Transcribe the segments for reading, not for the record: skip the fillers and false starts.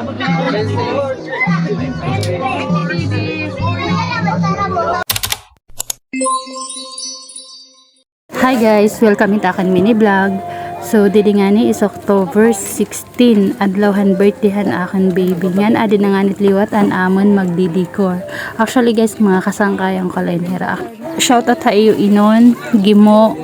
Hi guys, welcome ita akan mini vlog. So dili nga ni is October 16, adlawhan birthdayhan akan baby. Ngan adi na nga nit liwat an amon magdidikor. Actually guys, mga kasangkayang kalainhera. Shout out sa iyo inon, Gimo,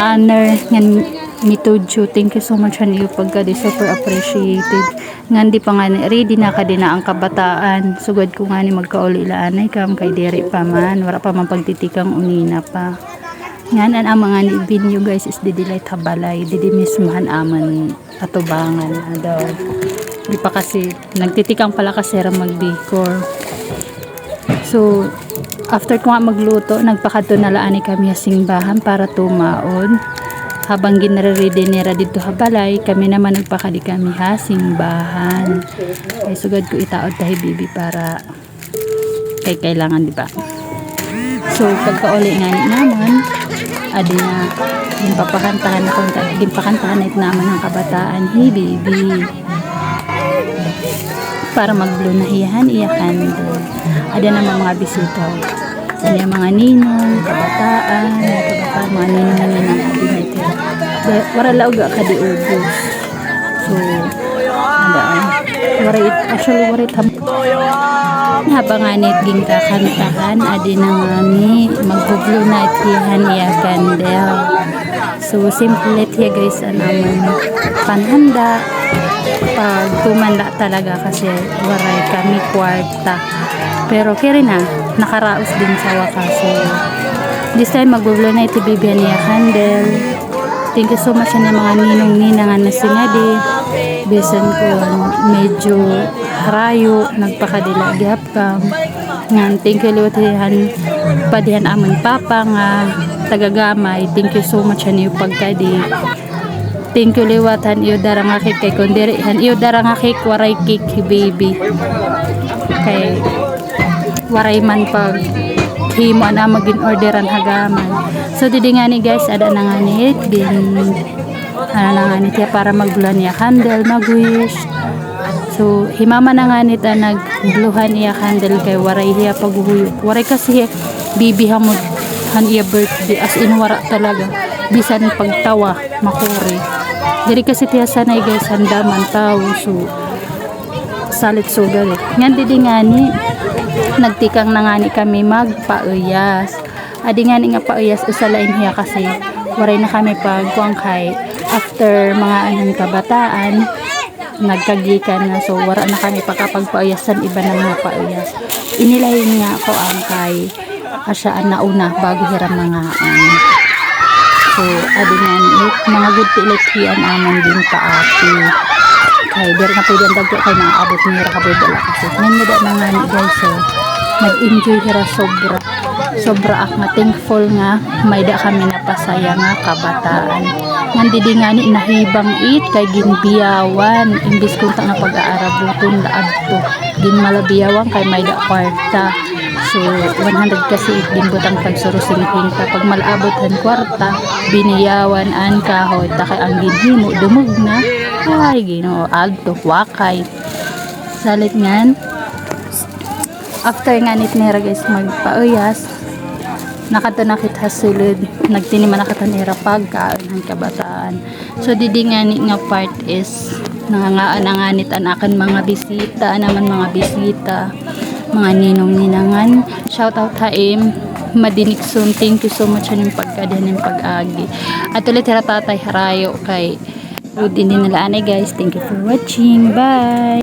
Honor, ngan Mitudyo. Thank you so much han iyo pagka di super appreciated. Ngan di pa nga ni ready na ka din na ang kabataan. Sugad ko nga ni magkauli ilaanay kam kay diri pa man, wala pa man pagtitikang unina pa. Ngan ang mga nibin nyo guys is didilay tabalay, didimismahan aman atubangan daw. Di pa kasi nagtitikang pala kasi mag-decor. So after ko nga magluto, nagpakadto na laani kami sa simbahan para tumaon. Habang ginare-ready nira dito habalay, kami naman nagpakadi kami ha simbahan. Kay sugad ko itaod tahi bibi para kay kailangan di ba? So pagkauli nga naman adi na gimpakantahan ako gimpakantahan it naman ng kabataan hey baby para maglunahihan iyakan ada naman mga bisita ada mga ninong kabataan mga ninong ng adi na wala laog ka di ubos so ada wala habanganit ging kakantahan adi na nga ni magbublo na itihan iya gandel. So simple tiya guys naman panhanda pag tumanda talaga kasi waray kami kwarta pero kiri na nakaraos din sa wakas. So this time magbublo na iti bibihan iya candle. Thank you so much sa mga ninong ninangan na singadi besan ko medyo harayo nagpakadila gihap kam ngan thank you liwatihan padihan amon papa nga tagagamay. Thank you so much han iyo pagkadi. Thank you liwatan iyo darang akik kay kundiri han iyo darang akik waray cake baby kay waray man pag himo na magin orderan hagamay. So didi nga ni guys ada na nga ni din ano na nga ni tiya para magbulan niya candle mag-wish. So himama na nga nita nagbluhan iya candle kay waray hiya paghuhuyok. Waray kasi bibi hamod han iya birthday as in wara talaga bisan pagtawa makuri. Diri kasi tiya sanay guys handaman tao so salit sugar ngan didi nga ni nagtikang na nga ni kami magpauyas. Adi nga ni nga pauyas usalain hiya kasi waray na kami pagkuang kay after mga anong kabataan nagkagikan na so wara na kami pagkapagpauyasan iba na mga pauyas. Inilahin nga ako ang kay asyaan na una bago hiram mga so adi nga ni mga good tilikhian aman din paati kay der na pwede ang dagko kay nakaabot nira kabudala kasi nangyada na nga ni guys so nag-enjoy hira sobra ak nga thankful nga may da kami napasaya nga kabataan nandidi nga ni nahibang it kay ginbiyawan imbis kunta nga pag-aarabuton laad to ginmalabiyawan kay may da kwarta so 100 kasi it ginbutang tagsurusing hinta pag malaabot han kwarta biniyawan an kahoy ta kay ang ginhimo dumog na ay Ginoo adto wakay salit ngan after nga nit nira guys magpauyas nakatanakit hasulod nagtiniman nakatanira pagkaon ng kabataan. So didi nga ni nga part is nanganganit an akan mga bisita naman mga bisita mga ninong ninangan shout out haim madinikson thank you so much aning pagkadahan ng pag-agi at ulit tatay harayo kay food din nila anay guys. Thank you for watching, bye.